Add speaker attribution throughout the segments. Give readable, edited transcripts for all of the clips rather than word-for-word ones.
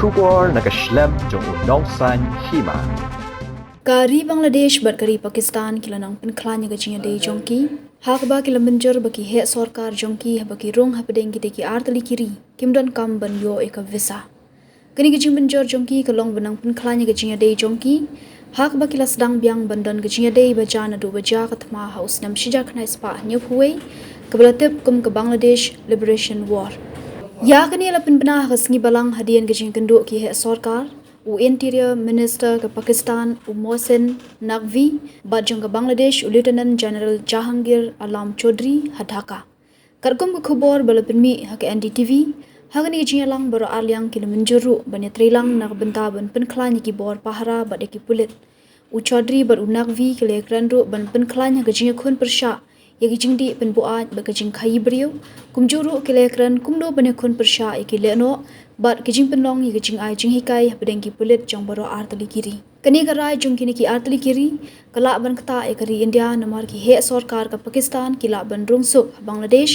Speaker 1: Shubor nakashlem jong unong san Hima.
Speaker 2: Kari Bangladesh bat kari Pakistan kilanang penkhlanya gajinya day jongki. Hak ba kila Mynjur baki he Sorkar jongki baki rong hapadeng kita ki artali kiri. Kim Donkam ban yo eka visa. Kini gajing Mynjur jongki kalong benang penkhlanya gajinya day jongki. Hak ba kila sedang biang bandan gajinya day bajana do baja katma haus nam shijak na spa nyup huwei. Kebelatip kum ke Bangladesh Liberation War. Ya kini ala penbenah kesngi balang hadian gajing kenduk ki he Sorkar. U Interior Minister ke Pakistan U Mohsin Naqvi Bajang ke Bangladesh U Lieutenant General Jahangir Alam Chaudhry Hadhaka. Karkum ke khobor bala penmi hak NDTV hagani jinya lang baro alyang kila Mynjuru banya trilang nak benta ban penklanya ki bor pahara bad ki pulit. U Chaudhry bar U Naqvi kile kranru ban penklanya gajinya khun persha yagi jingdi penbuat bagajing khayi beriu kumjuru kile kran kumdo banya khun persha yaki leno bat kijing penlong yi kijing ai jing hikai pedengki pulit jong baro artali kiri kani garai jong kini ki artali kiri kala ban Ktah ekari India namar ki he Sorkar ka Pakistan kila ban rungsuk Bangladesh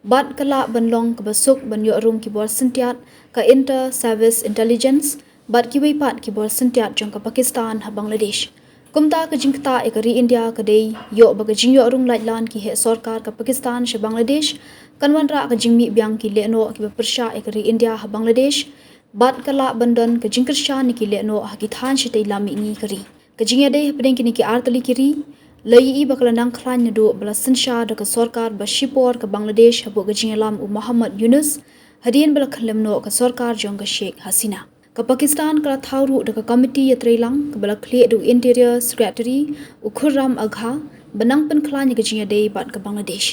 Speaker 2: bat kala ban long ka basuk ban yo rung ki bor sentiat ka inter service intelligence bat ki weipat ki bor sentiat jong ka Pakistan ha Bangladesh kumta ka jing Ktah ekari India ka dei yo bagajing yo rung laitlan ki he Sorkar ka Pakistan she Bangladesh kanwanra ka jingmi biang ki leno ki bersha ekari India ha Bangladesh bat kala bandan ka jingkersha ni ki leno ha ki than shitei lami ni kari ka jingya dei pedeng ki ni ki artali kiri lai i bakala nang khlan ne do bala sinsha da ka Sorkar ba shipor ka Bangladesh ha bo ka jingya lam U Muhammad Yunus hadien bala khalemno ka Sorkar jong ka Sheikh Hasina ka Pakistan kala thawru da ka committee yatreilang ka bala khli do Interior Secretary U Khurram Agha banang pen khlan ni ka jingya dei bat ka Bangladesh